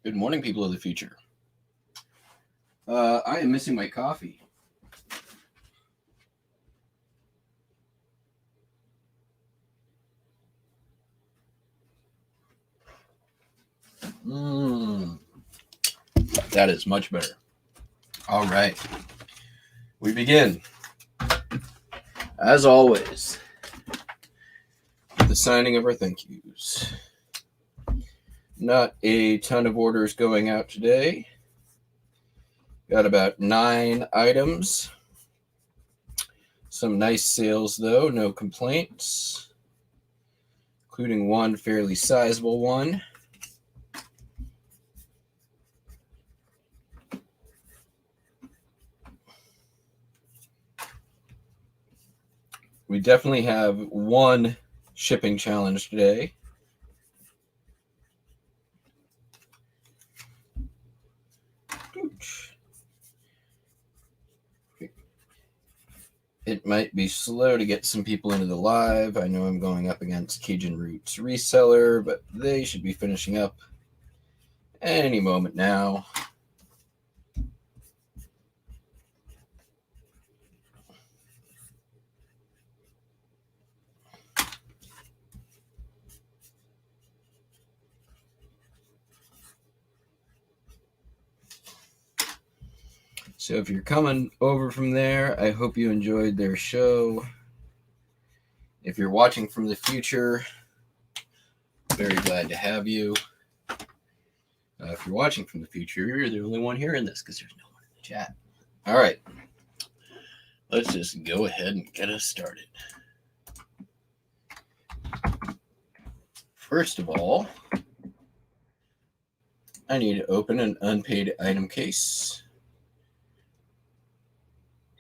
Good morning, people of the future. I am missing my coffee. That is much better. All right. We begin, as always, with the signing of our thank yous. Not a ton of orders going out today. Got about 9 items. Some nice sales, though, no complaints, including one fairly sizable one. We definitely have one shipping challenge today. It might be slow to get some people into the live. I know I'm going up against Cajun Roots Reseller, but they should be finishing up any moment now. So if you're coming over from there, I hope you enjoyed their show. If you're watching from the future, very glad to have you. If you're watching from the future, you're the only one hearing this because there's no one in the chat. All right. Let's just go ahead and get us started. First of all, I need to open an unpaid item case.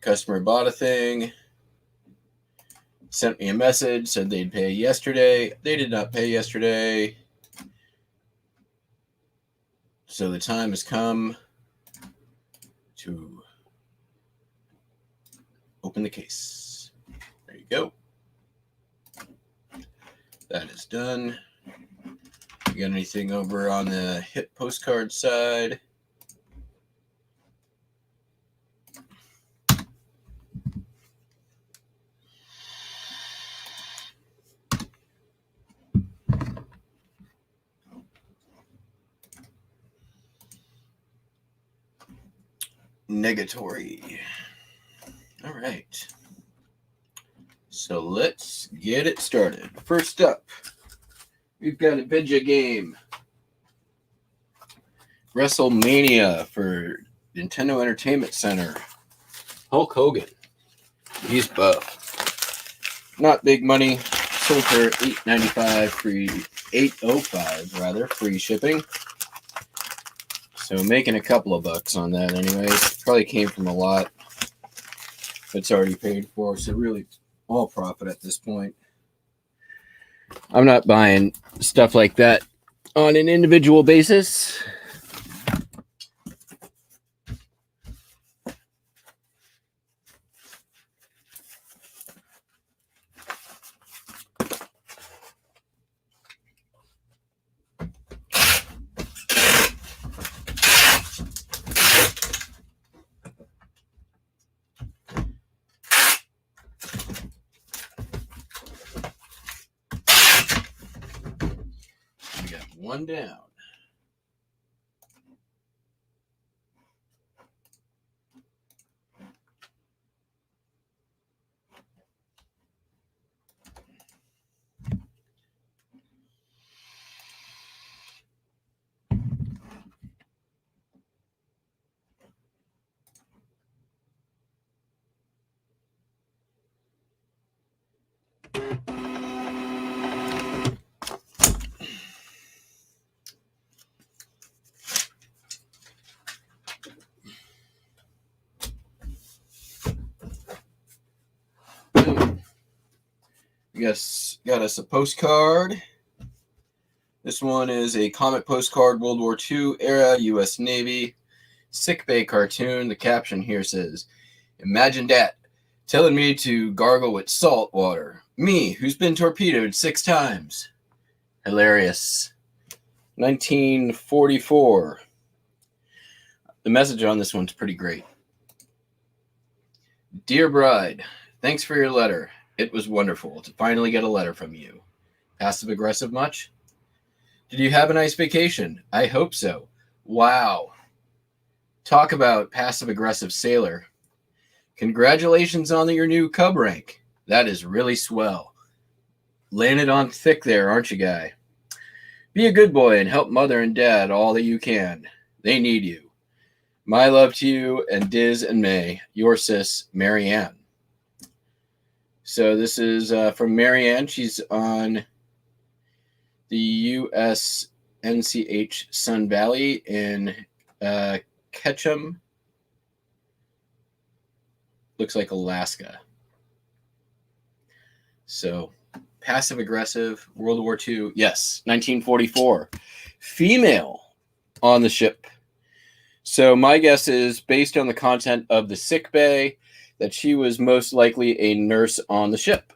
Customer bought a thing, sent me a message, said they'd pay yesterday. They did not pay yesterday. So the time has come to open the case. There you go. That is done. You got anything over on the hit postcard side? Negatory. All right. So let's get it started. First up, we've got a video game. WrestleMania for Nintendo Entertainment Center. Hulk Hogan. He's buff. Not big money. Sold for $8.95 free, $8.05 rather, free shipping. So making a couple of bucks on that anyways. Probably came from a lot that's already paid for. So really all profit at this point. I'm not buying stuff like that on an individual basis. One down. Yes, got us a postcard. This one is a comic postcard, World War II era, U.S. Navy, sickbay cartoon. The caption here says, "Imagine dat telling me to gargle with salt water. Me, who's been torpedoed 6 times." Hilarious. 1944. The message on this one's pretty great. Dear Bride, thanks for your letter. It was wonderful to finally get a letter from you. Passive aggressive much? Did you have a nice vacation? I hope so. Wow. Talk about passive aggressive sailor. Congratulations on your new cub rank. That is really swell. Landed on thick there, aren't you, guy? Be a good boy and help mother and dad all that you can. They need you. My love to you and Diz and May. Your sis, Marianne. So this is from Marianne. She's on the USNCH Sun Valley in Ketchum. Looks like Alaska. So passive aggressive, World War II. Yes, 1944. Female on the ship. So my guess is, based on the content of the sick bay, that she was most likely a nurse on the ship.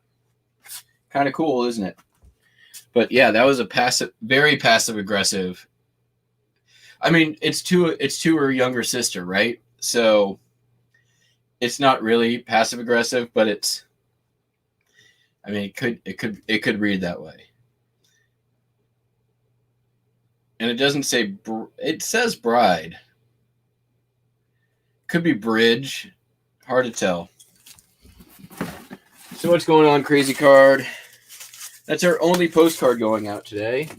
Kind of cool, isn't it? But yeah, that was a very passive aggressive. I mean, it's to her younger sister, right? So it's not really passive aggressive, but it's. I mean, it could read that way. And it doesn't say. It says bride. Could be bridge. Hard to tell. So what's going on, Crazy Card? That's our only postcard going out today.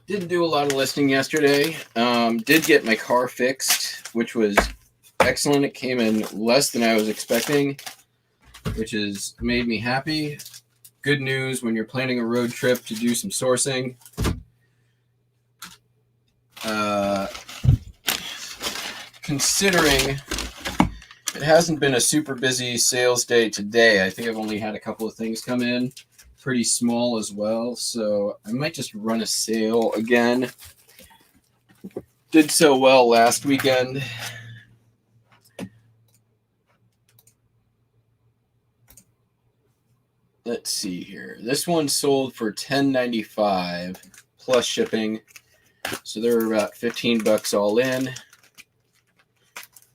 Didn't do a lot of listing yesterday. Did get my car fixed, which was excellent. It came in less than I was expecting, which has made me happy. Good news when you're planning a road trip to do some sourcing. Considering it hasn't been a super busy sales day today, I think I've only had a couple of things come in, pretty small as well, so I might just run a sale again. Did so well last weekend. Let's see here. This one sold for $10.95 plus shipping, so they were about $15 all in.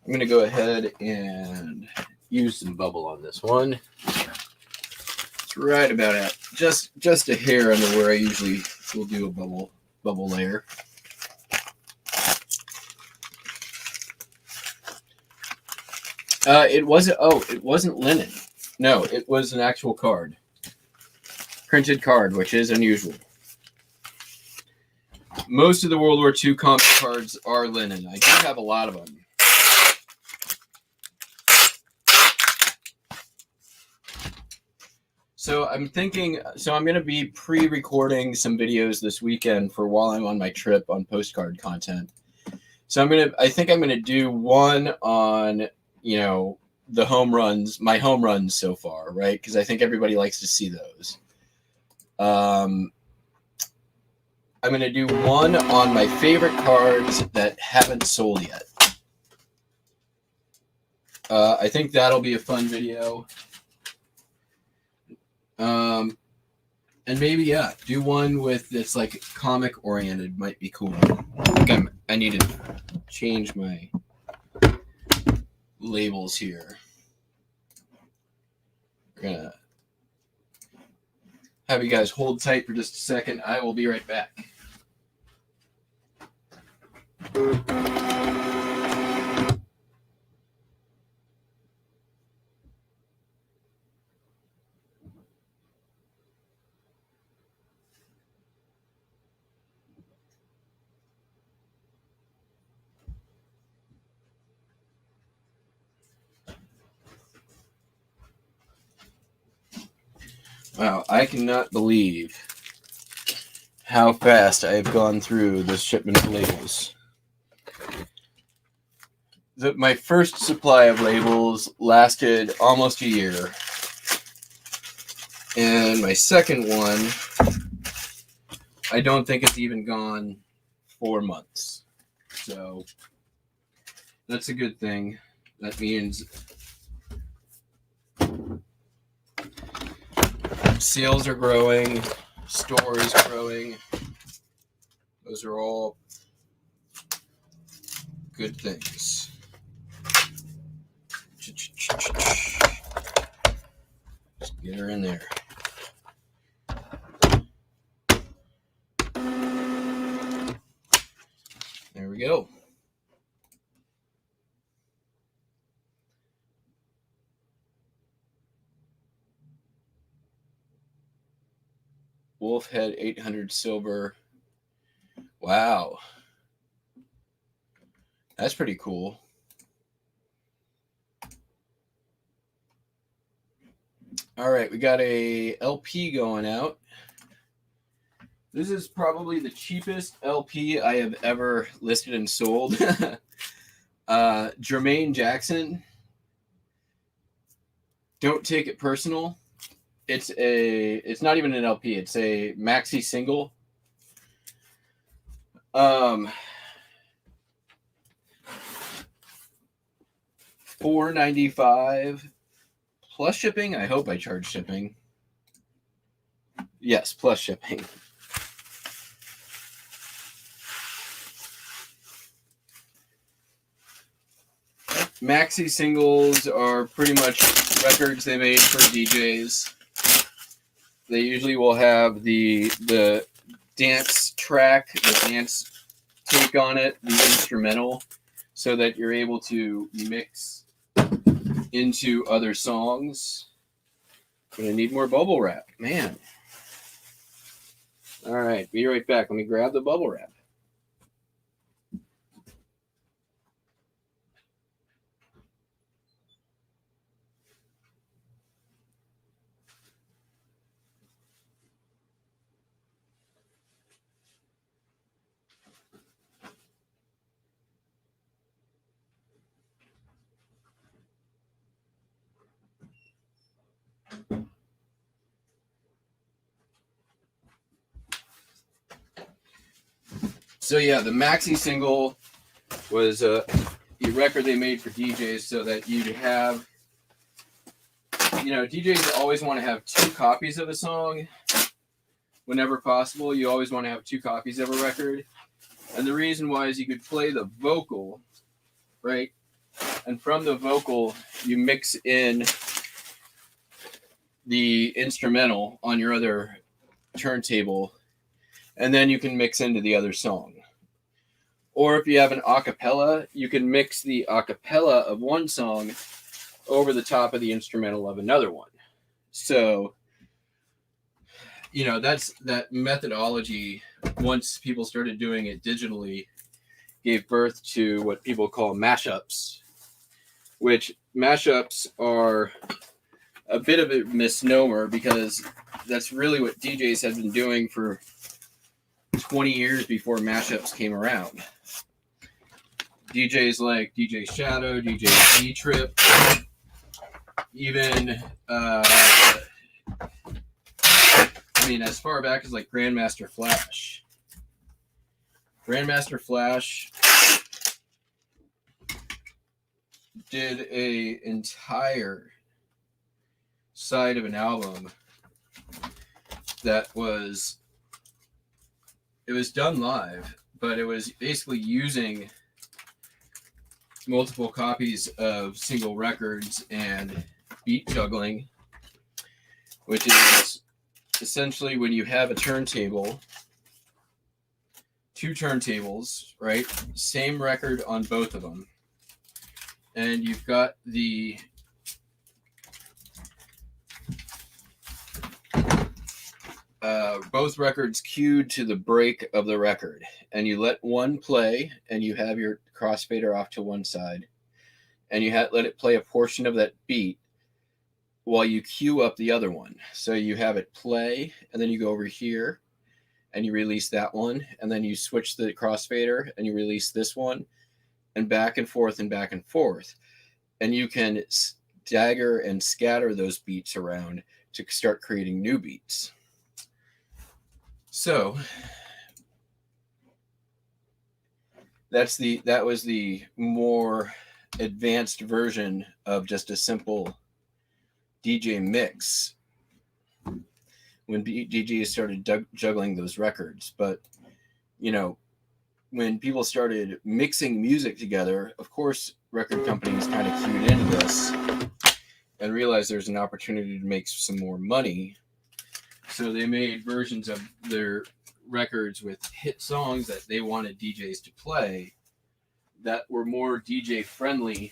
I'm going to go ahead and use some bubble on this one. It's right about it. Just a hair under where I usually will do a bubble layer. It wasn't linen. No, it was an actual card. Printed card, which is unusual. Most of the World War II comic cards are linen. I do have a lot of them. So I'm going to be pre-recording some videos this weekend for while I'm on my trip on postcard content. So I think I'm going to do one on, the home runs, my home runs so far, right? Because I think everybody likes to see those. I'm going to do one on my favorite cards that haven't sold yet. I think that'll be a fun video. And maybe, do one that's like comic oriented might be cool. I need to change my labels here. We're gonna have you guys hold tight for just a second. I will be right back. Wow, I cannot believe how fast I have gone through this shipment of labels. My first supply of labels lasted almost a year. And my second one, I don't think it's even gone 4 months. So that's a good thing. That means sales are growing. store is growing. Those are all good things. Just get her in there. There we go. Wolfhead 800 silver. Wow. That's pretty cool. All right, we got a LP going out. This is probably the cheapest LP I have ever listed and sold. Jermaine Jackson. Don't take it personal. It's not even an LP. It's a maxi single. $4.95 plus shipping. I hope I charge shipping. Yes, plus shipping. Maxi singles are pretty much records they made for DJs. They usually will have the dance track, the dance take on it, the instrumental, so that you're able to mix into other songs. I'm gonna need more bubble wrap, man. All right, be right back. Let me grab the bubble wrap. So yeah, the maxi single was a record they made for DJs so that you'd have, DJs always want to have 2 copies of a song whenever possible. You always want to have 2 copies of a record. And the reason why is you could play the vocal, right? And from the vocal, you mix in the instrumental on your other turntable, and then you can mix into the other song. Or if you have an acapella, you can mix the acapella of one song over the top of the instrumental of another one. So, that's that methodology. Once people started doing it digitally, gave birth to what people call mashups, which mashups are a bit of a misnomer because that's really what DJs have been doing for 20 years before mashups came around. DJs like DJ Shadow, DJ D-Trip, even, as far back as like Grandmaster Flash. Grandmaster Flash did a entire side of an album that was done live, but it was basically using multiple copies of single records and beat juggling, which is essentially when you have a turntable, 2 turntables, right? Same record on both of them. And you've got the both records cued to the break of the record, and you let one play, and you have your crossfader off to one side, and you let it play a portion of that beat while you cue up the other one. So you have it play, and then you go over here, and you release that one, and then you switch the crossfader, and you release this one, and back and forth and back and forth, and you can stagger and scatter those beats around to start creating new beats. So that was the more advanced version of just a simple DJ mix. when DJs started juggling those records. But, you know, when people started mixing music together, of course, record companies kind of cued into this and realized there's an opportunity to make some more money. So they made versions of their records with hit songs that they wanted DJs to play that were more DJ friendly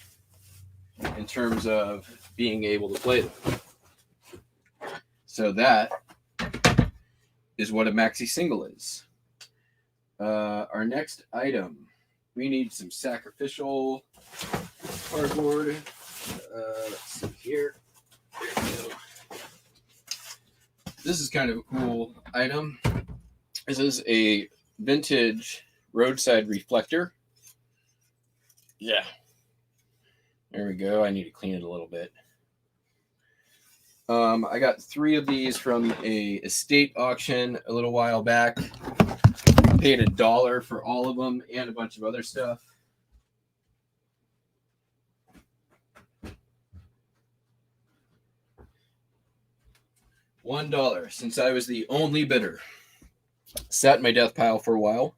in terms of being able to play them. So that is what a maxi single is. Our next item, we need some sacrificial cardboard. Let's see here. There we go. This is kind of a cool item. This is a vintage roadside reflector. Yeah. There we go. I need to clean it a little bit. I got 3 of these from a estate auction a little while back. Paid $1 for all of them and a bunch of other stuff. $1 since I was the only bidder. Sat in my death pile for a while.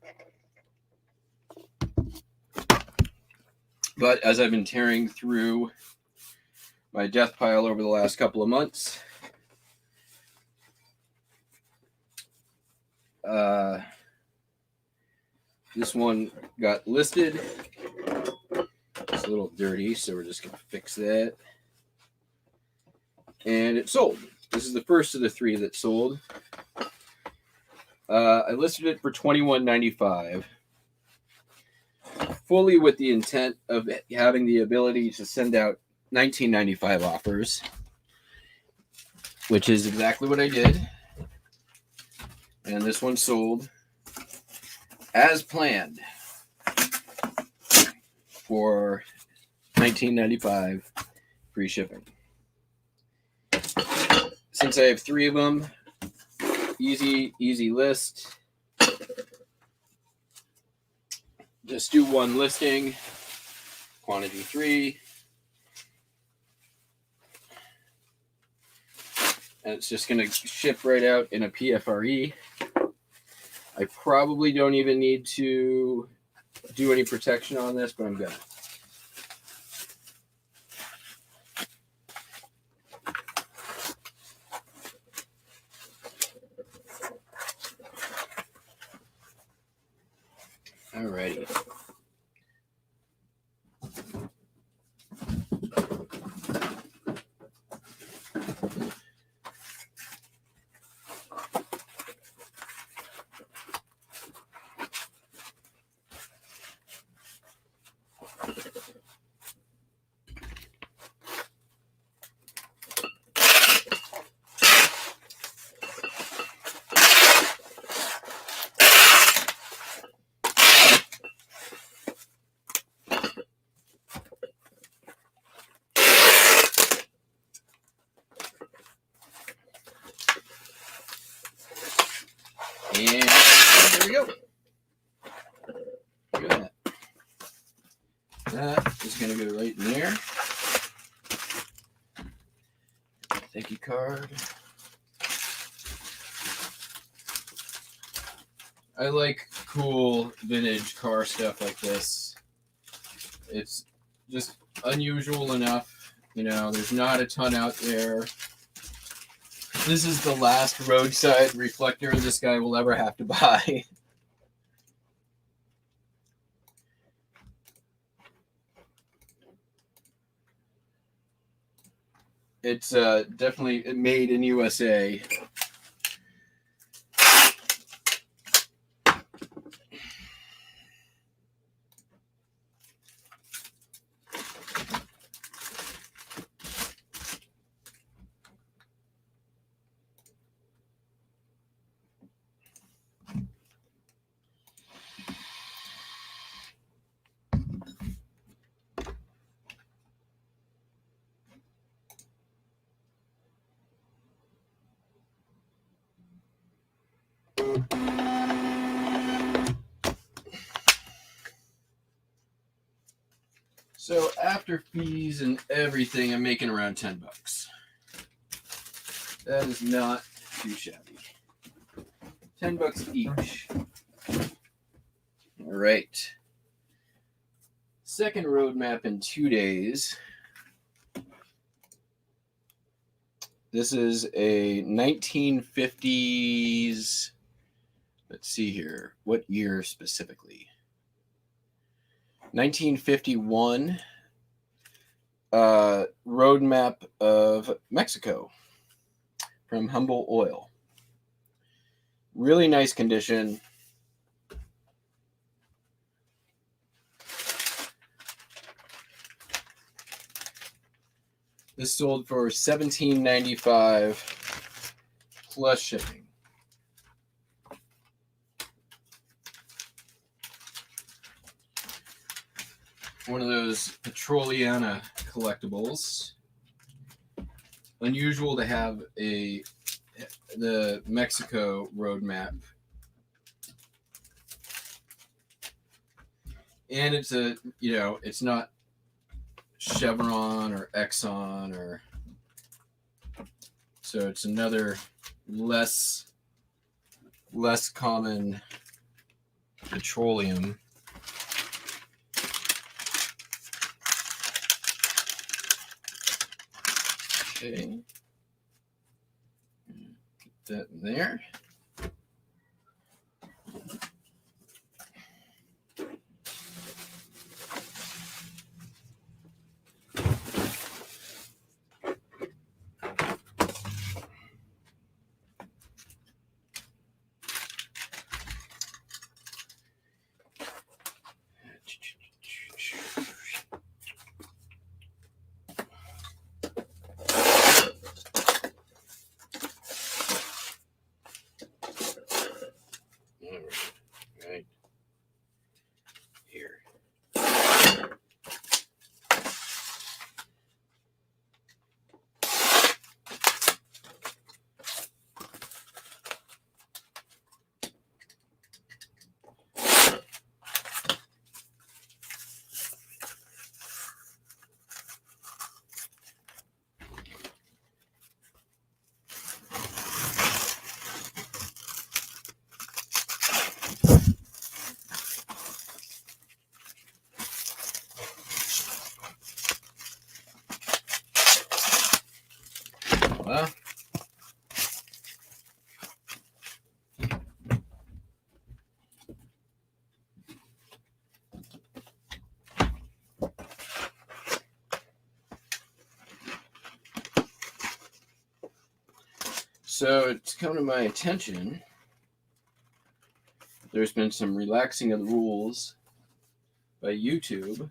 But as I've been tearing through my death pile over the last couple of months, this one got listed. It's a little dirty, so we're just going to fix that. And it sold. This is the first of the 3 that sold. I listed it for $21.95, fully with the intent of having the ability to send out $19.95 offers, which is exactly what I did. And this one sold as planned for $19.95 free shipping. Since I have 3 of them, easy list. Just do 1 listing, quantity 3. And it's just going to ship right out in a PFRE. I probably don't even need to do any protection on this, but I'm going to. Alrighty. And there we go. Look at that. That is going to go right in there. Thank you card. I like cool vintage car stuff like this. It's just unusual enough. You know, there's not a ton out there. This is the last roadside reflector this guy will ever have to buy. It's definitely made in USA. So after fees and everything, I'm making around $10. That is not too shabby. $10 each. All right. Second roadmap in 2 days. This is a 1950s. Let's see here. What year specifically? 1951 roadmap of Mexico from Humble Oil. Really nice condition. This sold for $17.95 plus shipping. One of those Petroliana collectibles. Unusual to have the Mexico roadmap. And it's it's not Chevron or Exxon so it's another less common petroleum. Okay. Get that in there. Right here. Well, so it's come to my attention there's been some relaxing of the rules by YouTube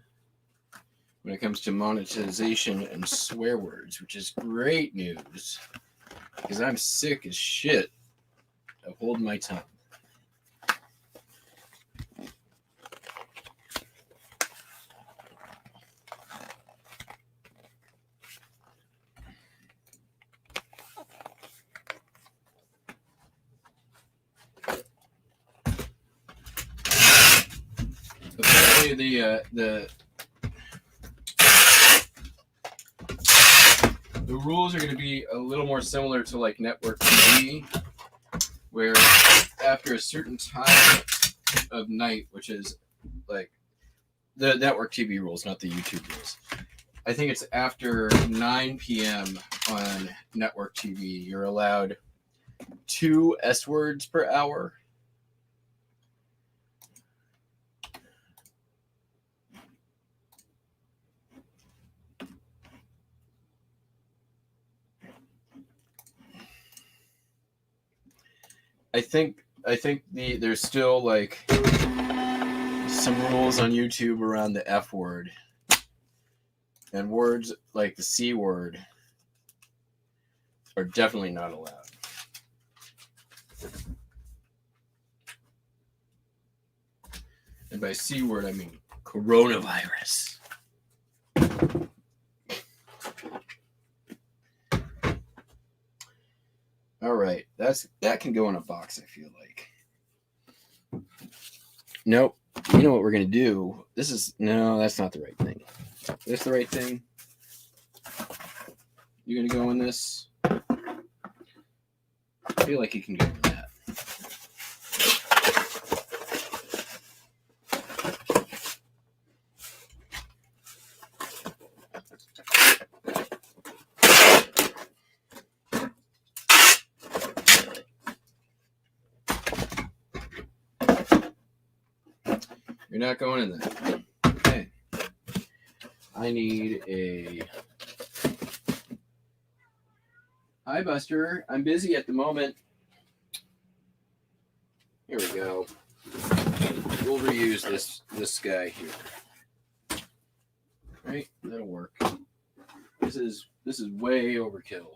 when it comes to monetization and swear words, which is great news because I'm sick as shit of holding my tongue. Apparently the rules are going to be a little more similar to like network TV, where after a certain time of night, which is like the network TV rules, not the YouTube rules. I think it's after 9 p.m. on network TV, you're allowed 2 S words per hour. I think there's still like some rules on YouTube around the F word and words like the C word are definitely not allowed. And by C word I mean coronavirus. All right, that can go in a box, I feel like. Nope. You know what we're going to do? That's not the right thing. Is this the right thing? You going to go in this? I feel like you can go with that. You're not going in there. Okay. I need a... Hi, Buster. I'm busy at the moment. Here we go. We'll reuse this guy here. Right? That'll work. This is way overkill.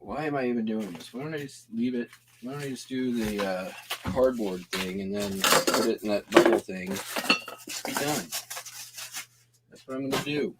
Why am I even doing this? Why don't I just leave it? Why don't I just do the cardboard thing and then put it in that bubble thing? It's be done. That's what I'm going to do.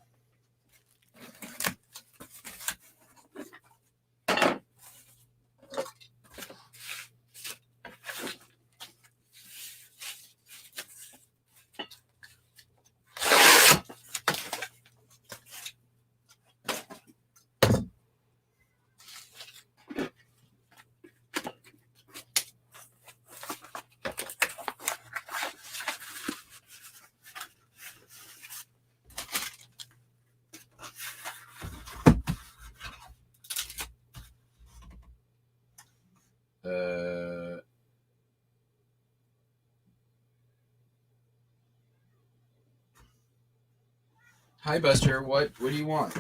Hi, Buster. What do you want?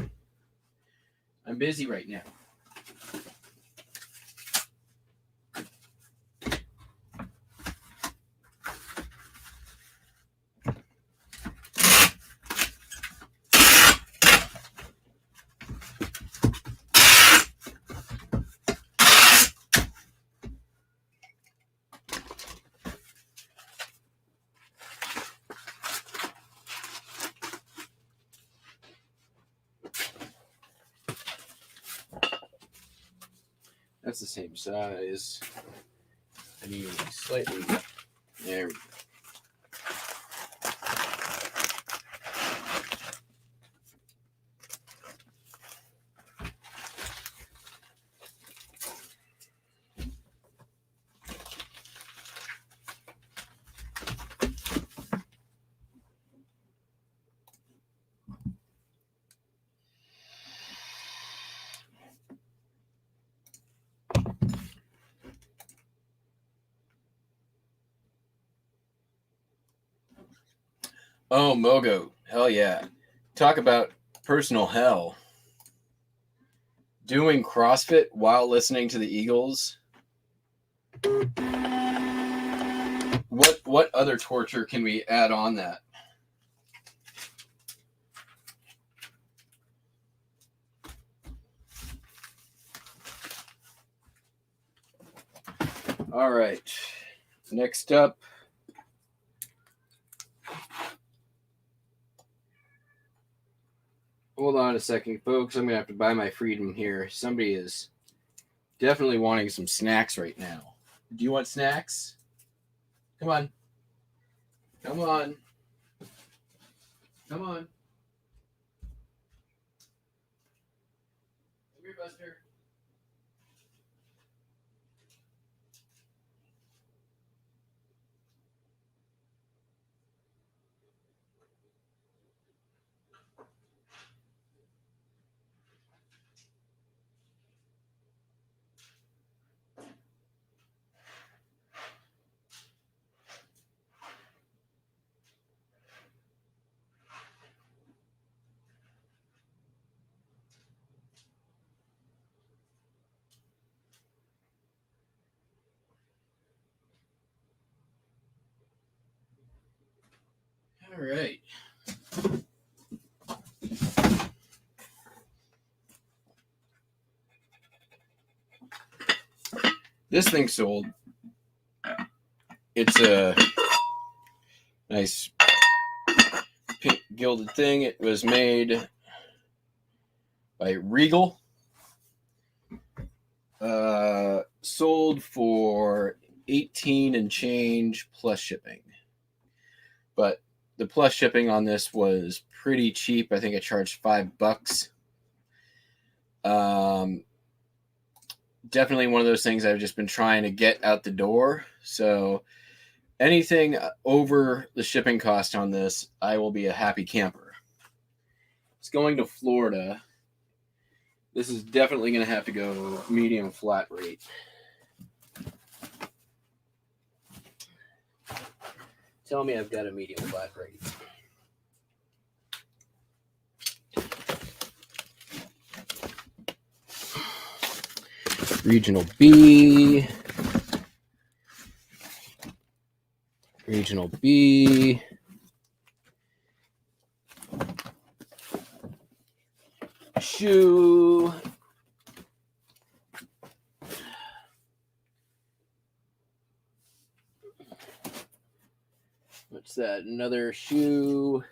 I'm busy right now. That's the same size. I need slightly. There we go. Oh, Mogo. Hell yeah. Talk about personal hell. Doing CrossFit while listening to the Eagles. What other torture can we add on that? All right. Next up. Hold on a second, folks. I'm going to have to buy my freedom here. Somebody is definitely wanting some snacks right now. Do you want snacks? Come on. Come on. Come on. Come here, Buster. All right. This thing sold. It's a nice pink gilded thing. It was made by Regal. Sold for $18 and change plus shipping. But the plus shipping on this was pretty cheap. I think I charged $5. definitely one of those things I've just been trying to get out the door. So anything over the shipping cost on this, I will be a happy camper. It's going to Florida. This is definitely going to have to go medium flat rate. Tell me I've got a medium flat rate. Regional B. Regional B. Shoe. What's that? Another shoe.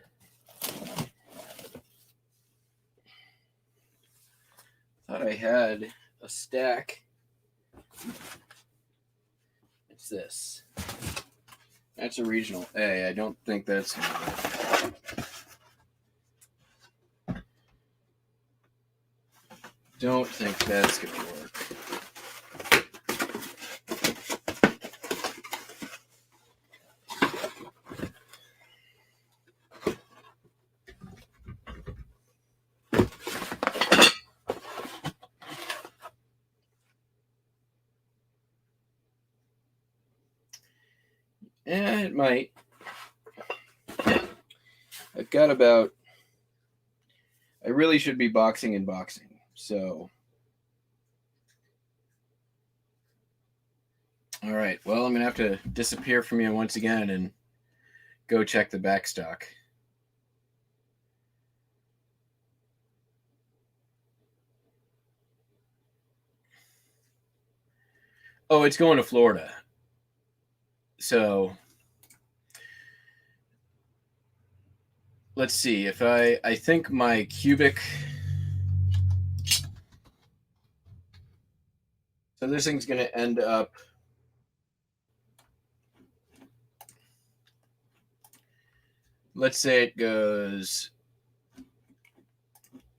Thought I had a stack. It's this. That's a regional A. I don't think that's gonna work. Don't think that's gonna work. It might. I've got about. I really should be boxing and boxing. So. All right. Well, I'm going to have to disappear from you once again and go check the back stock. Oh, it's going to Florida. So. Let's see. If I think my cubic. So this thing's going to end up. Let's say it goes.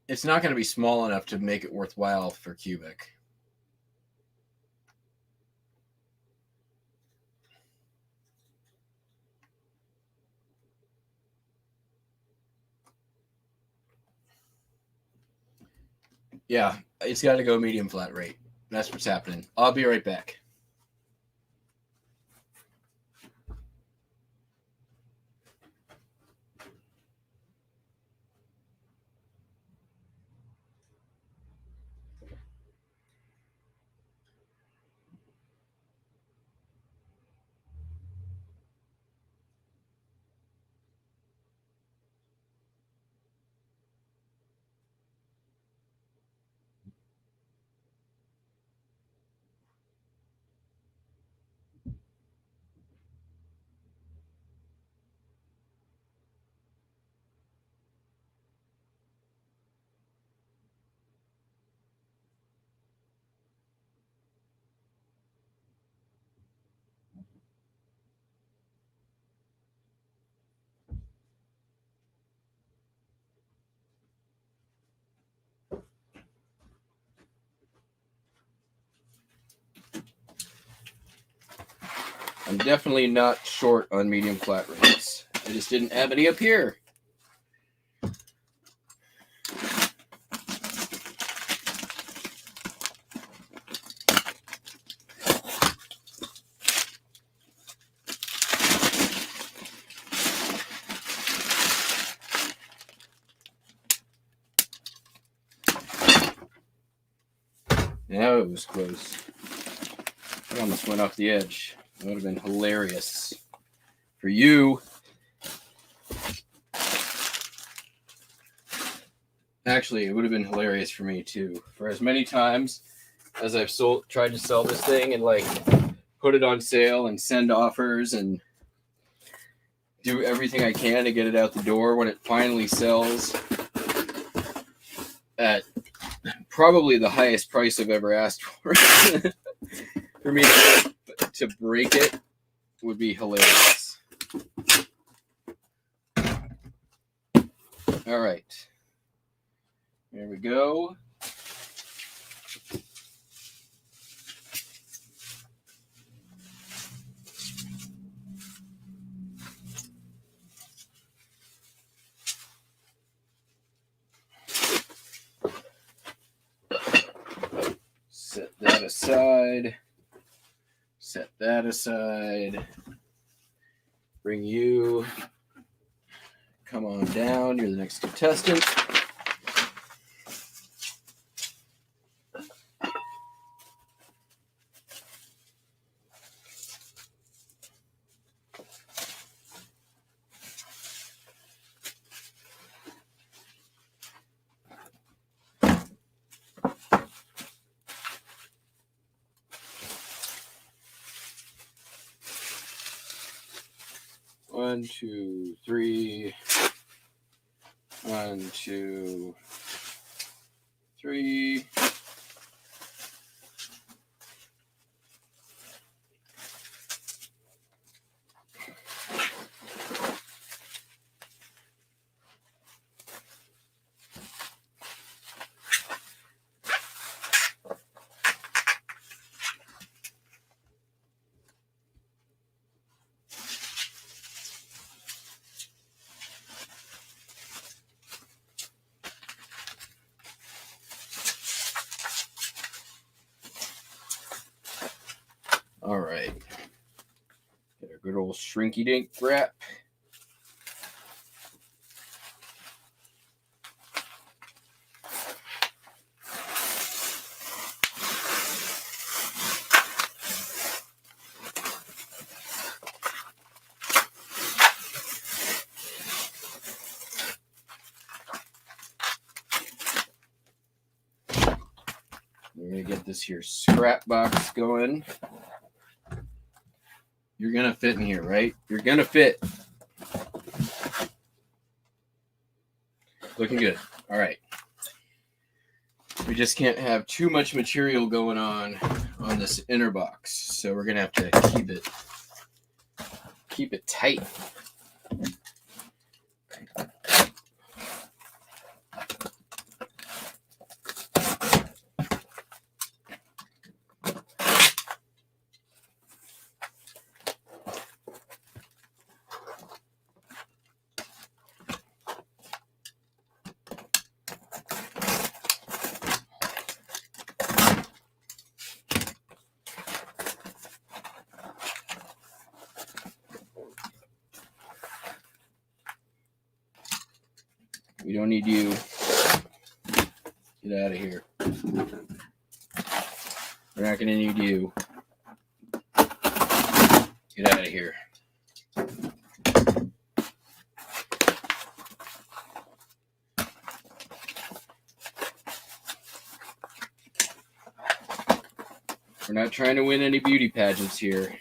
It's not going to be small enough to make it worthwhile for cubic. Yeah, it's got to go medium flat rate. That's what's happening. I'll be right back. I'm definitely not short on medium flat rates. I just didn't have any up here. Yeah, it was close. I almost went off the edge. That would have been hilarious for you. Actually, it would have been hilarious for me too. For as many times as I've tried to sell this thing and like put it on sale and send offers and do everything I can to get it out the door, when it finally sells at probably the highest price I've ever asked for, for me to break it would be hilarious. All right. There we go. that aside. Set that aside. Bring you. Come on down. You're the next contestant. One, two, three. 1, 2, 3. All right. Get our good old shrinky dink wrap. We're going to get this here scrap box going. You're going to fit in here, right? You're going to fit. Looking good. All right. We just can't have too much material going on this inner box. So we're going to have to keep it tight. We don't need you. Get out of here. We're not going to need you. Get out of here. We're not trying to win any beauty pageants here.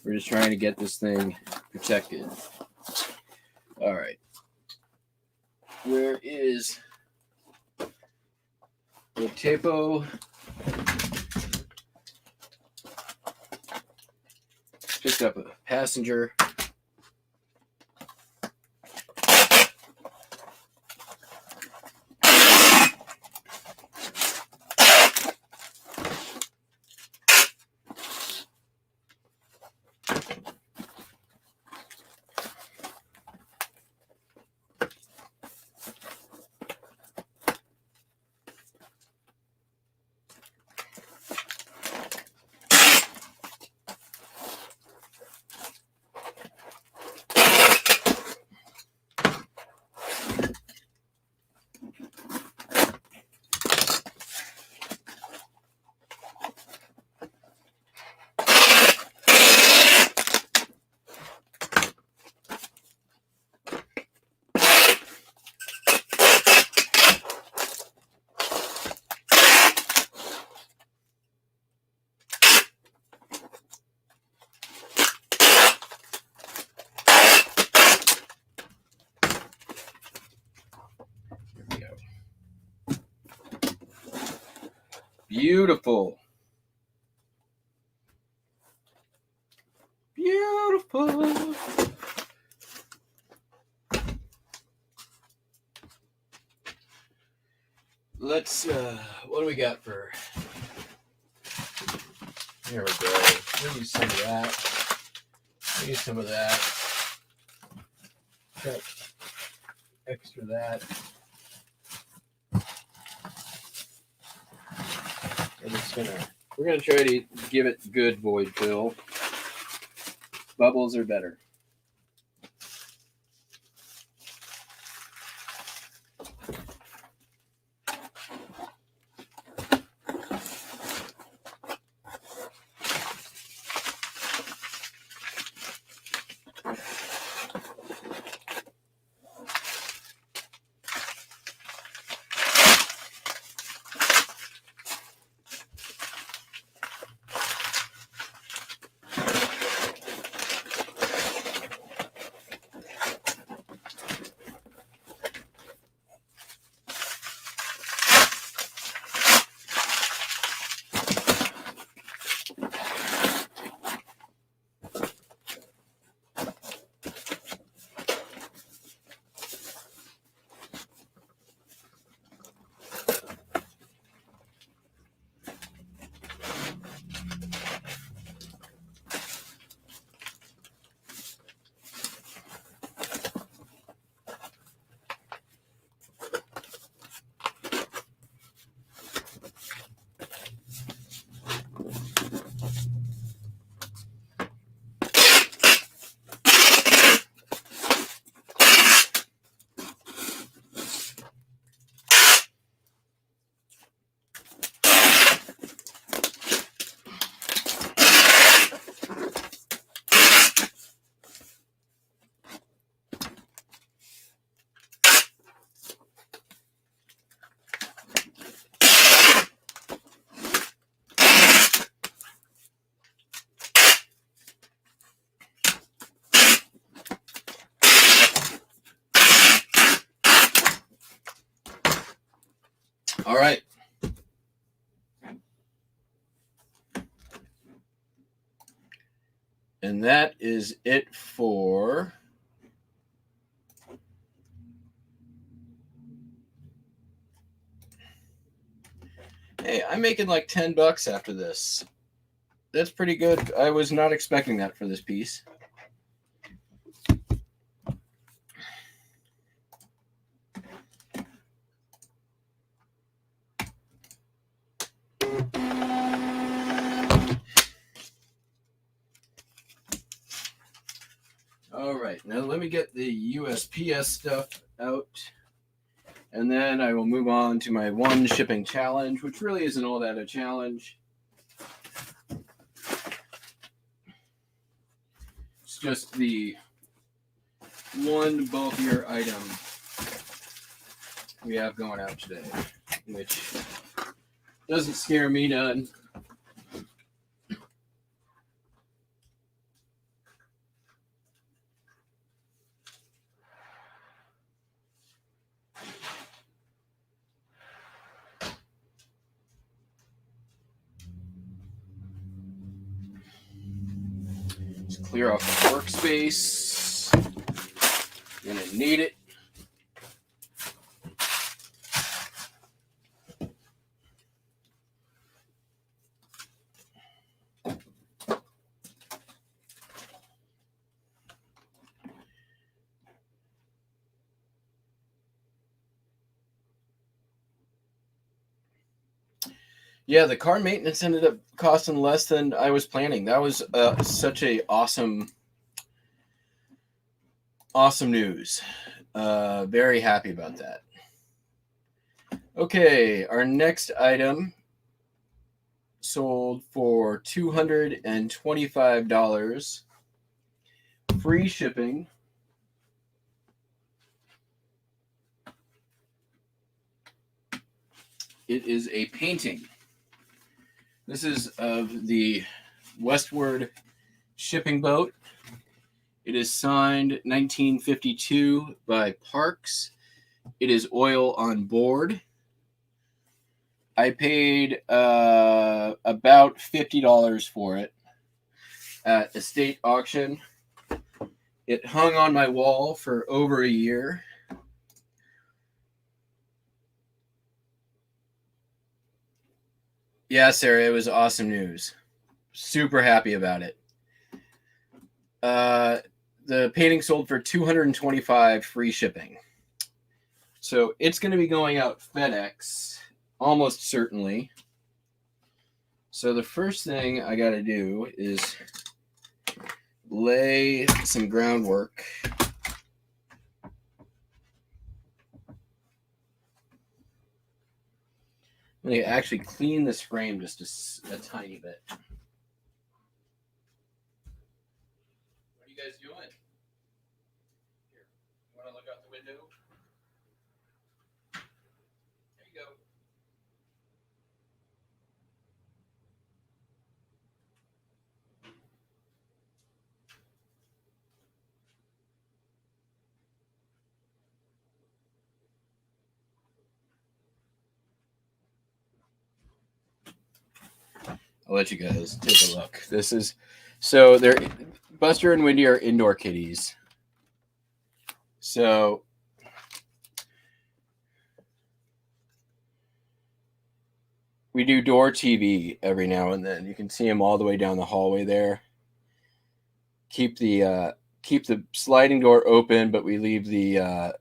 We're just trying to get this thing protected. All right. Where is the tapo? Picked up a passenger. Beautiful. Beautiful. Let's, what do we got for, here we go. We'll use some of that. We'll use some of that. Cut extra that. We're gonna try to give it good void fill. Bubbles are better. All right. And that is it for Hey, I'm making like $10 after this. That's pretty good. I was not expecting that for this piece. All right, now let me get the USPS stuff out, and then I will move on to my one shipping challenge, which really isn't all that a challenge. It's just the one bulkier item we have going out today, which doesn't scare me none. Just clear off the workspace. Gonna need it. Yeah, the car maintenance ended up costing less than I was planning. That was such a awesome news. Very happy about that. Okay, our next item sold for $225, free shipping. It is a painting. This is of the Westward shipping boat. It is signed 1952 by Parks. It is oil on board. I paid about $50 for it at estate auction. It hung on my wall for over a year. Yeah, Sarah, it was awesome news. Super happy about it. The painting sold for $225, free shipping. So it's going to be going out FedEx, almost certainly. So the first thing I got to do is lay some groundwork. I'm going to actually clean this frame just a tiny bit. What are you guys doing? Here, you want to look out the window? There you go. I'll let you guys take a look. This is so they're Buster and Wendy are indoor kitties. So we do door TV every now and then. You can see them all the way down the hallway there. Keep the sliding door open, but we leave the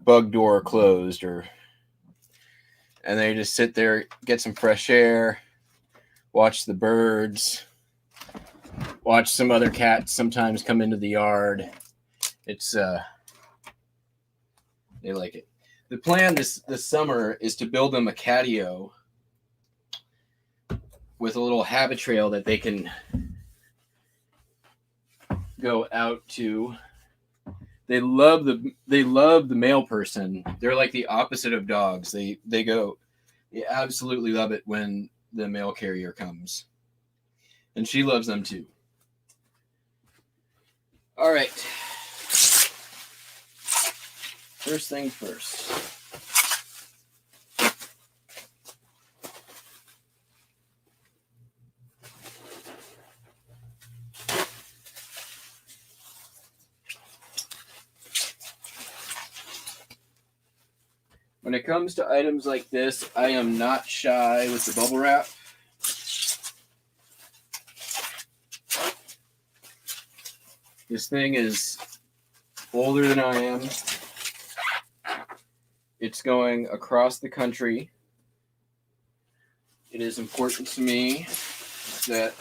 bug door closed, and they just sit there, get some fresh air, watch the birds, watch some other cats sometimes come into the yard. It's they like it. The plan this summer is to build them a catio with a little habit trail that they can go out to. They love the male person. They're like the opposite of dogs. They absolutely love it when the mail carrier comes. And she loves them too. All right. First thing first. When it comes to items like this, I am not shy with the bubble wrap. This thing is older than I am. It's going across the country. It is important to me that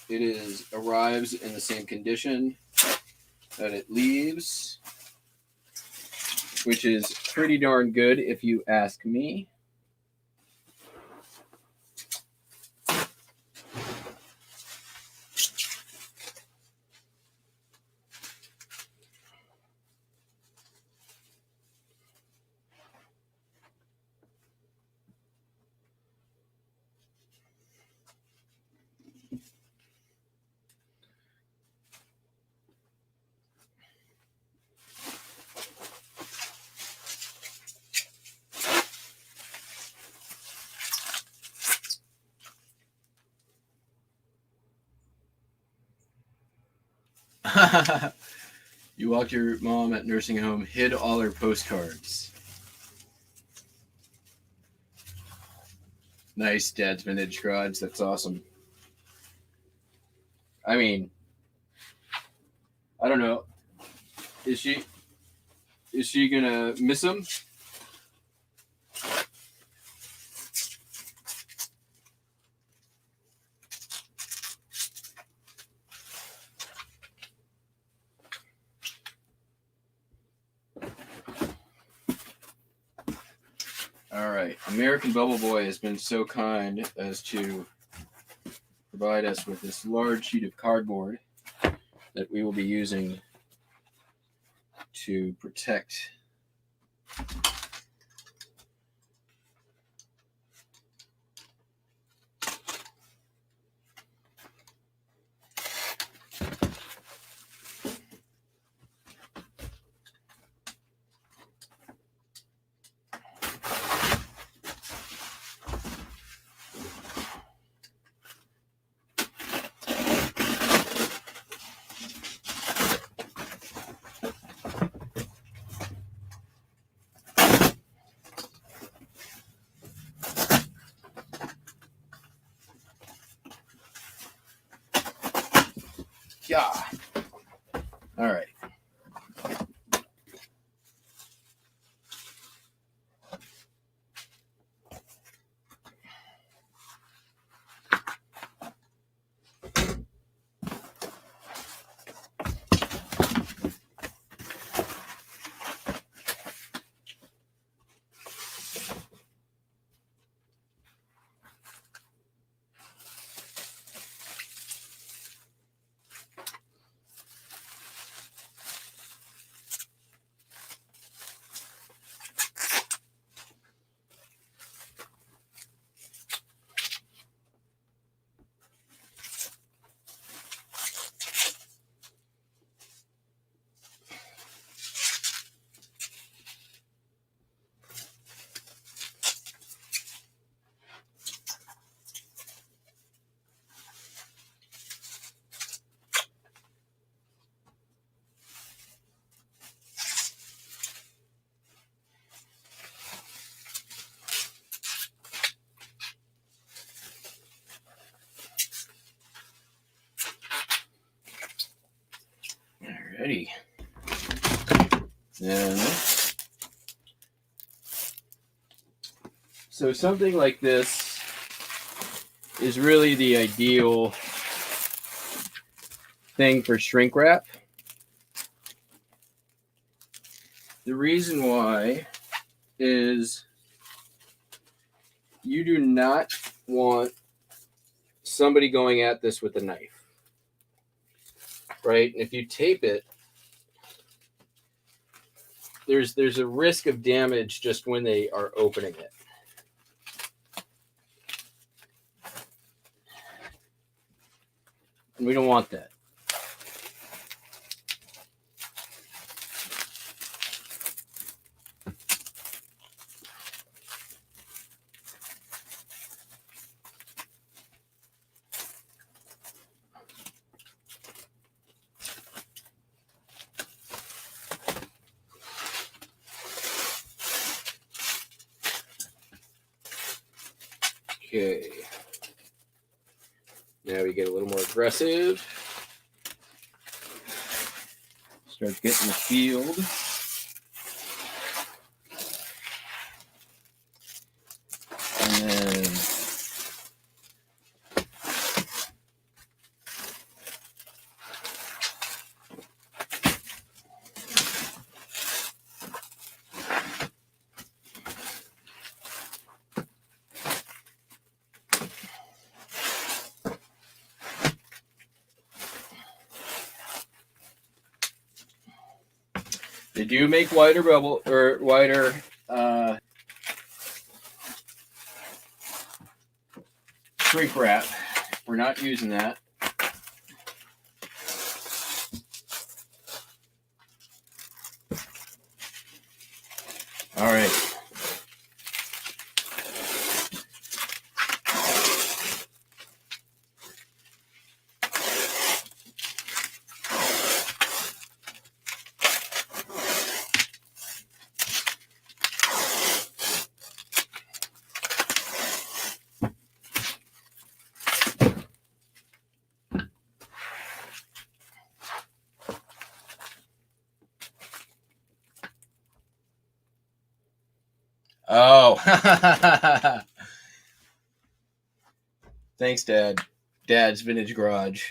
it arrives in the same condition that it leaves, which is pretty darn good if you ask me. You walked your mom at nursing home, hid all her postcards. Nice, Dad's vintage garage. That's awesome. I mean, I don't know. Is she gonna miss him? All right. American Bubble Boy has been so kind as to provide us with this large sheet of cardboard that we will be using to protect Yeah. All right. And so something like this is really the ideal thing for shrink wrap. The reason why is you do not want somebody going at this with a knife, right? And if you tape it, there's a risk of damage just when they are opening it. And we don't want that. Okay. Now we get a little more aggressive. Start getting the field. And then they do make wider bubble or wider shrink wrap. We're not using that. All right. Oh. Thanks, Dad. Dad's Vintage Garage.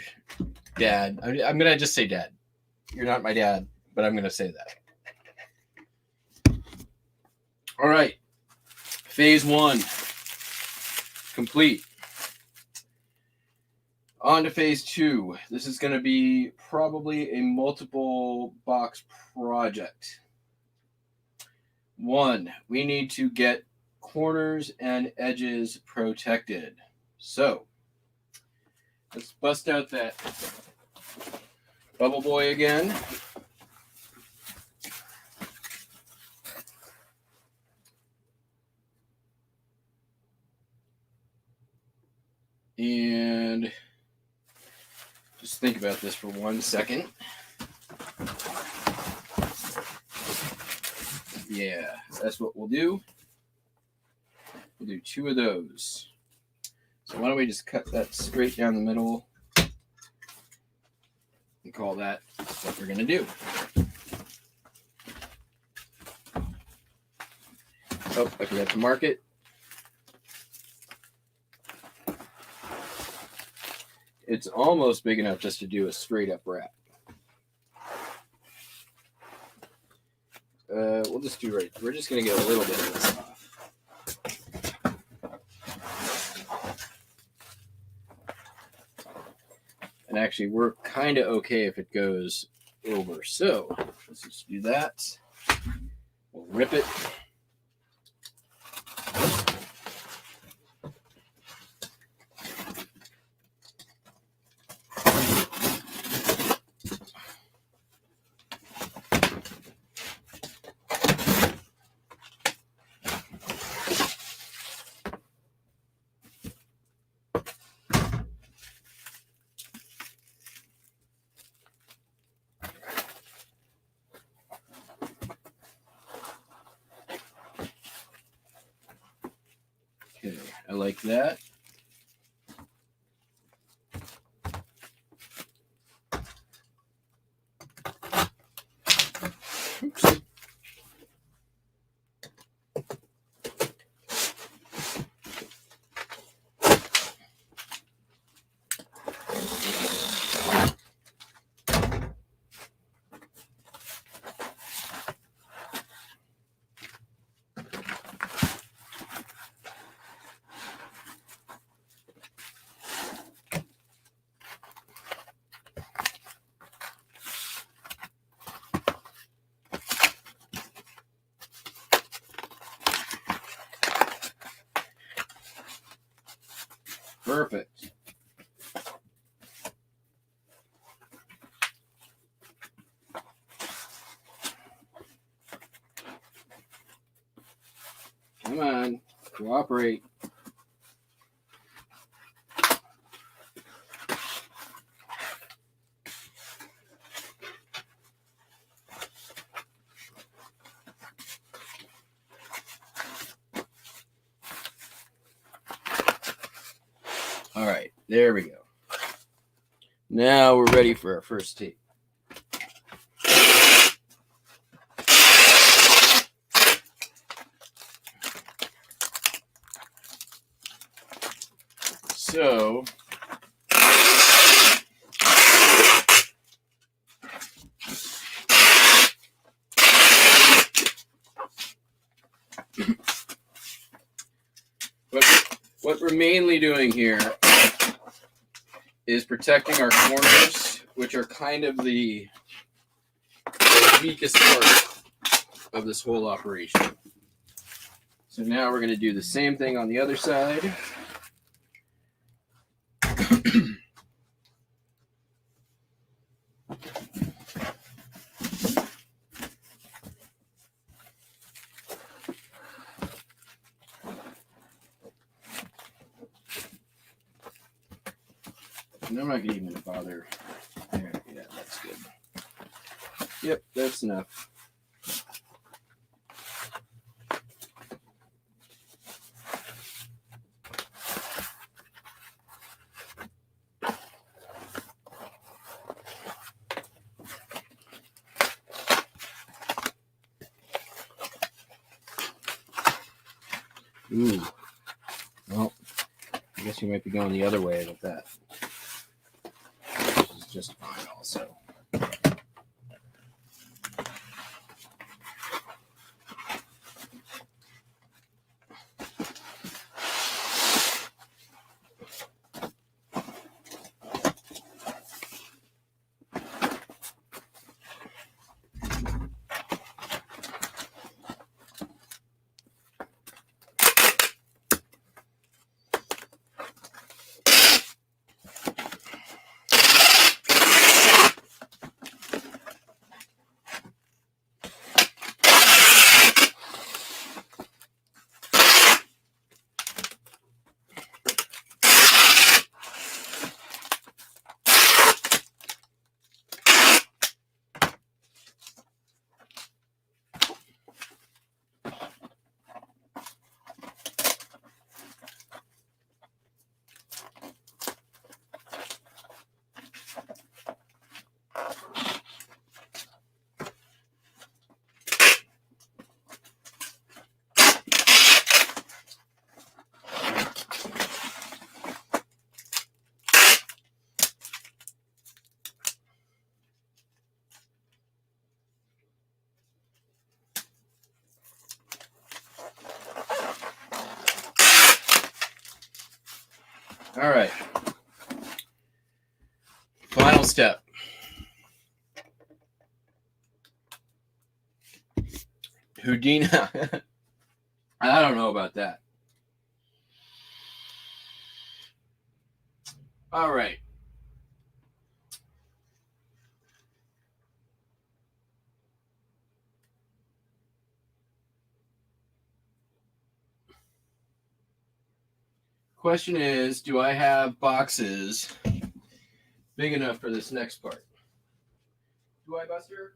Dad. I'm going to just say Dad. You're not my dad, but I'm going to say that. All right. Phase 1. Complete. On to phase 2. This is going to be probably a multiple box project. 1, we need to get corners and edges protected. So let's bust out that Bubble Boy again. And just think about this for 1 second. Yeah, that's what we'll do. We'll do 2 of those. So why don't we just cut that straight down the middle and call that what we're going to do. Oh, I forgot to mark it. It's almost big enough just to do a straight up wrap. We'll just do right. We're just going to get a little bit of this off. And actually, we're kind of okay if it goes over. So let's just do that. We'll rip it. Okay, I like that. Oops. Perfect. Come on, cooperate. All right, there we go. Now we're ready for our first tape. So, what we're mainly doing here is protecting our corners, which are kind of the weakest part of this whole operation. So now we're going to do the same thing on the other side. And I'm not even going to bother. There, yeah, that's good. Yep, that's enough. Ooh. Well, I guess you might be going the other way with that. Which is just fine also. All right. Final step. Houdini. I don't know about that. All right. Question is, do I have boxes big enough for this next part? Do I, Buster?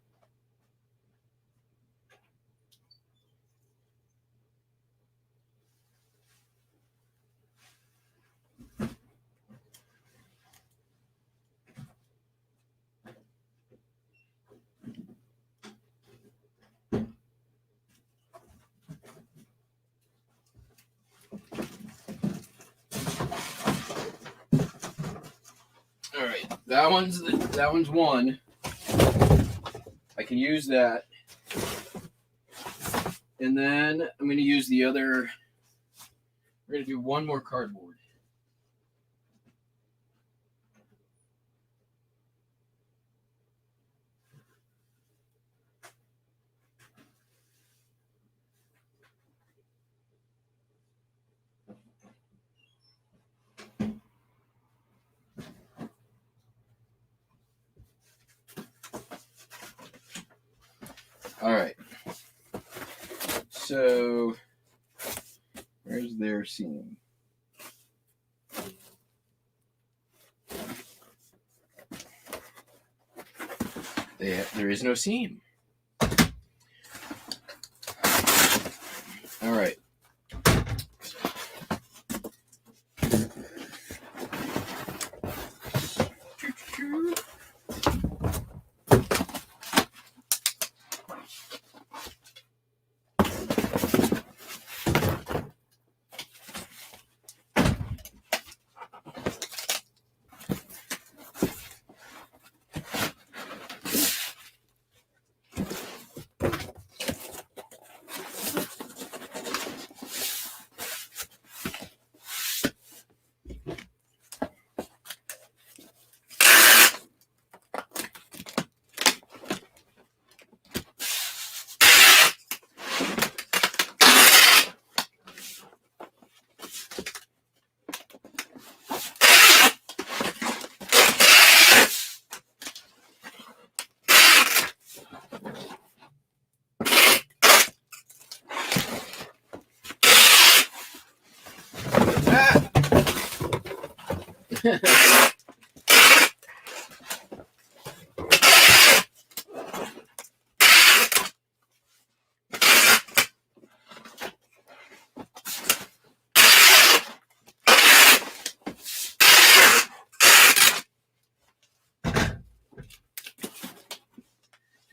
All right, that one's one. I can use that, and then I'm going to use the other. We're going to do one more cardboard. All right. So, where's their seam? There is no seam. All right.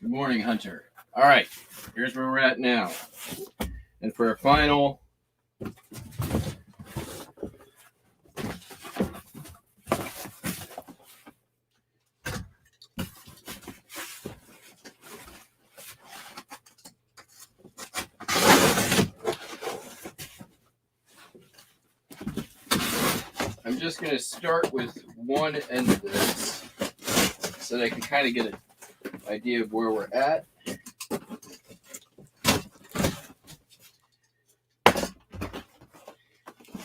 Good morning, Hunter. All right, here's where we're at now. And for our final I'm just going to start with one end of this so that I can kind of get an idea of where we're at.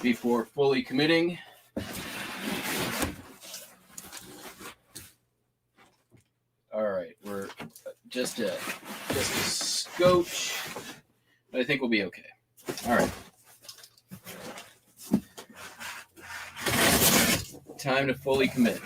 Before fully committing. All right, we're just a scotch, but I think we'll be okay. All right. Time to fully commit.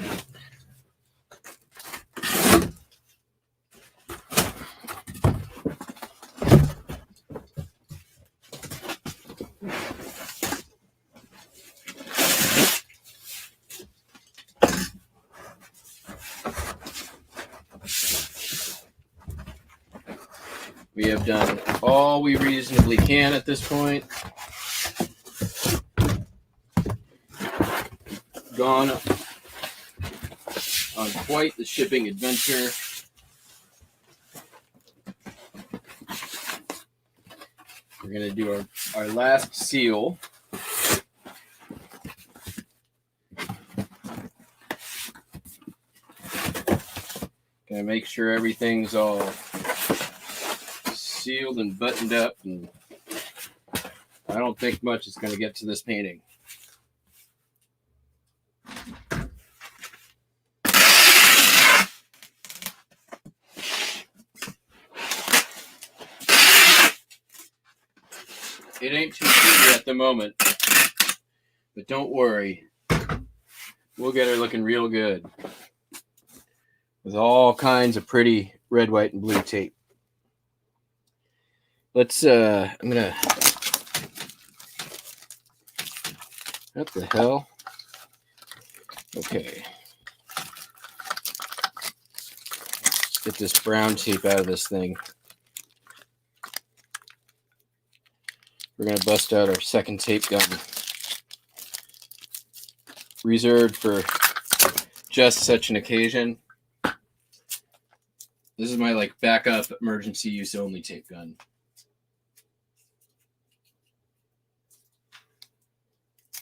We have done all we reasonably can at this point. Gone on quite the shipping adventure. We're going to do our last seal. Going to make sure everything's all sealed and buttoned up, and I don't think much is going to get to this painting. It ain't too pretty at the moment, but don't worry. We'll get her looking real good with all kinds of pretty red, white, and blue tape. Let's, I'm gonna, what the hell? Okay. Let's get this brown tape out of this thing. We're gonna bust out our second tape gun. Reserved for just such an occasion. This is my like backup emergency use only tape gun.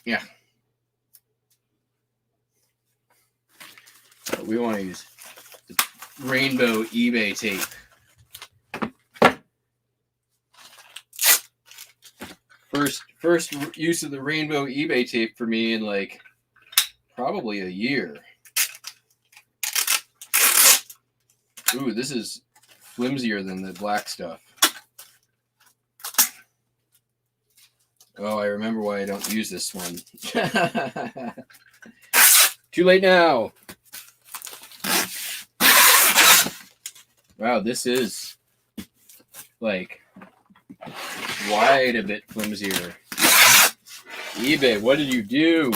Yeah. But we want to use the rainbow eBay tape. First use of the rainbow eBay tape for me in like probably a year. Ooh, this is flimsier than the black stuff. Oh, I remember why I don't use this one. Too late now. Wow, this is like wide a bit flimsier. eBay, what did you do?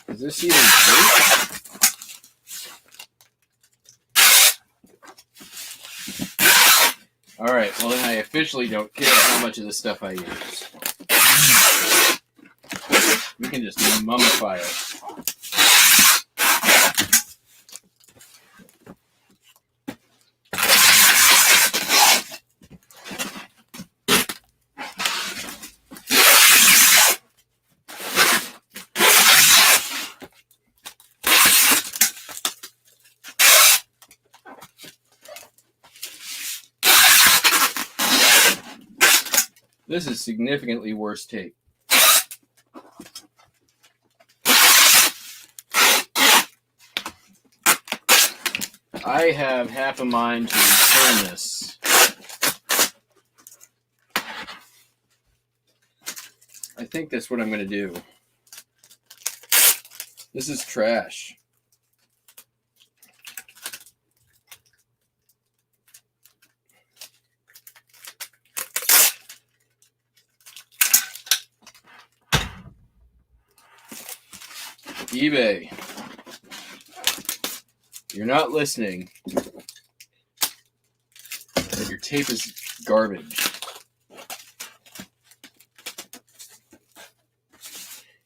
Is this even tape? All right, well then I officially don't care how much of this stuff I use. We can just mummify it. This is significantly worse tape. I have half a mind to return this. I think that's what I'm going to do. This is trash. eBay, you're not listening, but your tape is garbage.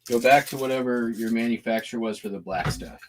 Go back to whatever your manufacturer was for the black stuff.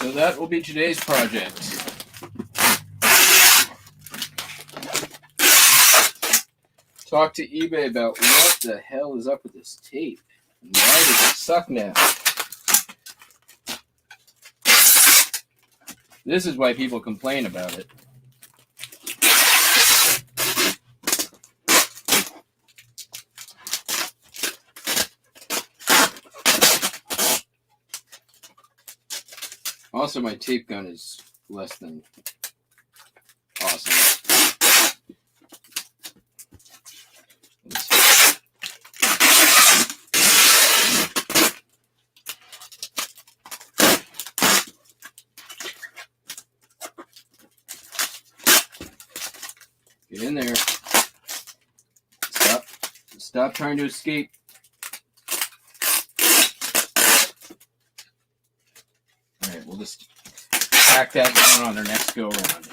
So that will be today's project. Talk to eBay about what the hell is up with this tape. And why does it suck now? This is why people complain about it. Also, my tape gun is less than awesome. Get in there. Stop trying to escape. We'll just pack that down on our next go around.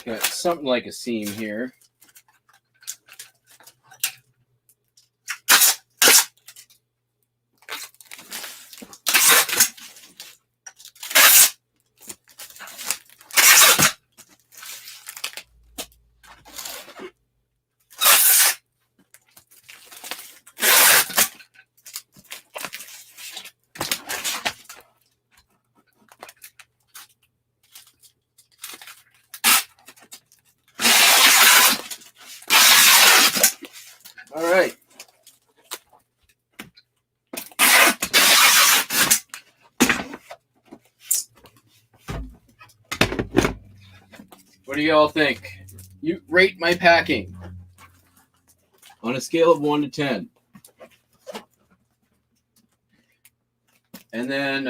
got something like a seam here. All right. What do y'all think? You rate my packing on a scale of 1 to 10. And then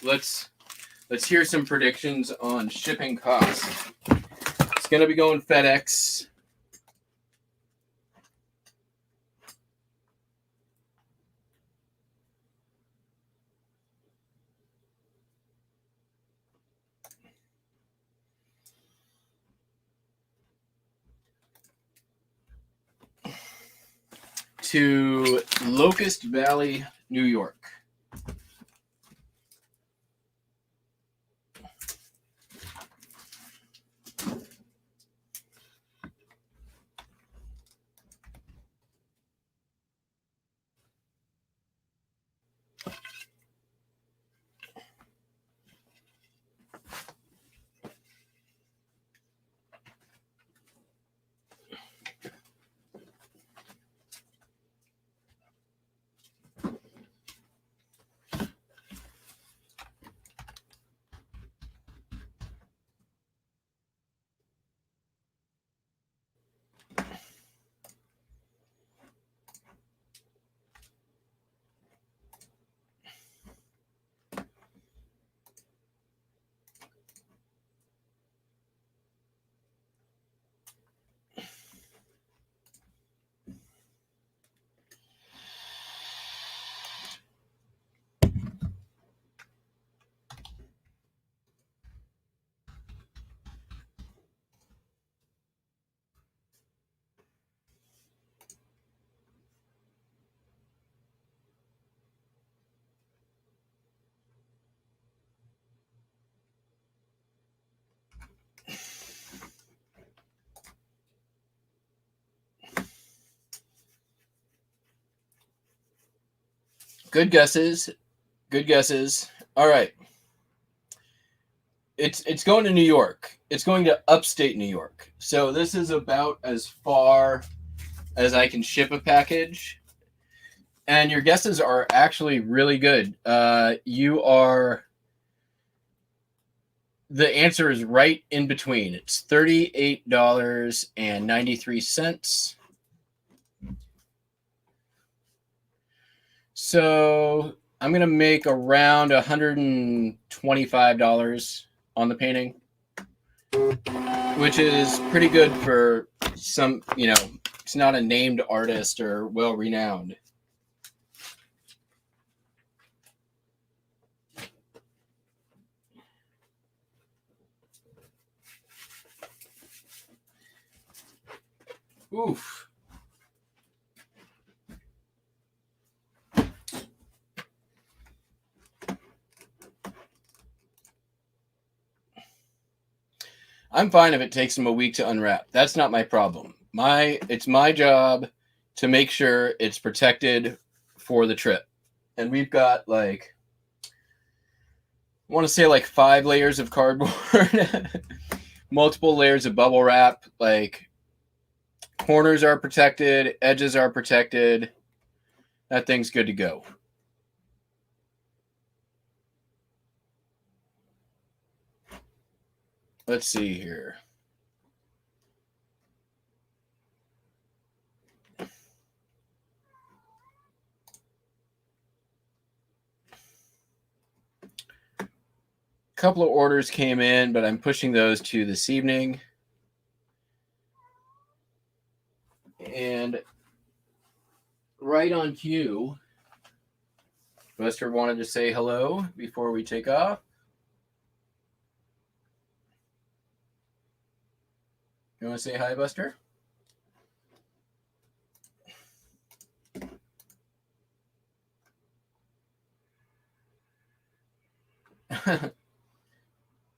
let's hear some predictions on shipping costs. It's going to be going FedEx. To Locust Valley, New York. Good guesses. Good guesses. All right. It's going to New York. It's going to upstate New York. So this is about as far as I can ship a package. And your guesses are actually really good. The answer is right in between. It's $38.93. So I'm going to make around $125 on the painting, which is pretty good for some, it's not a named artist or well-renowned. Oof. I'm fine if it takes them a week to unwrap. That's not my problem. It's my job to make sure it's protected for the trip. And we've got I want to say 5 layers of cardboard, multiple layers of bubble wrap, corners are protected, edges are protected. That thing's good to go. Let's see here. A couple of orders came in, but I'm pushing those to this evening. And right on cue, Buster wanted to say hello before we take off. You want to say hi, Buster?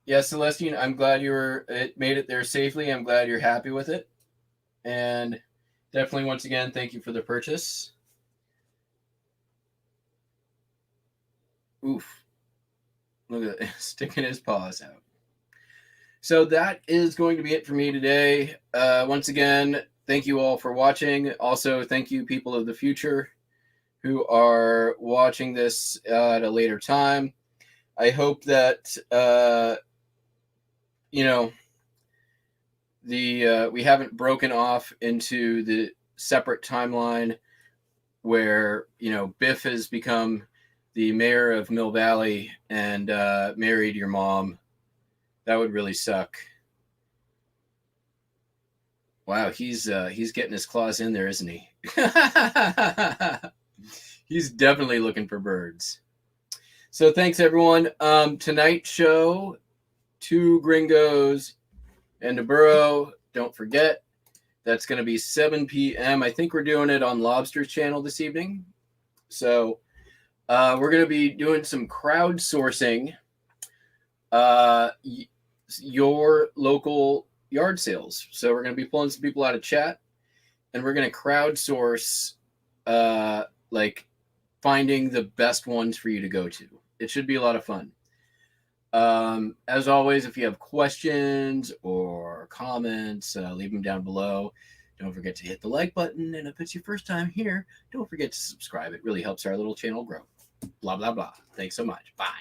Yeah, Celestine, I'm glad it made it there safely. I'm glad you're happy with it. And definitely, once again, thank you for the purchase. Oof. Look at it, sticking his paws out. So that is going to be it for me today. Once again, thank you all for watching. Also, thank you, people of the future who are watching this at a later time. I hope that we haven't broken off into the separate timeline where Biff has become the mayor of Mill Valley and married your mom. That would really suck. Wow, he's getting his claws in there, isn't he? He's definitely looking for birds. So thanks, everyone. Tonight's show, 2 gringos and a burro. Don't forget, that's going to be 7 p.m. I think we're doing it on Lobster's channel this evening. So we're going to be doing some crowdsourcing your local yard sales. So we're going to be pulling some people out of chat, and we're going to crowdsource like finding the best ones for you to go to. It should be a lot of fun. As always, if you have questions or comments, leave them down below. Don't forget to hit the like button. And if it's your first time here, don't forget to subscribe. It really helps our little channel grow. Blah, blah, blah. Thanks so much. Bye.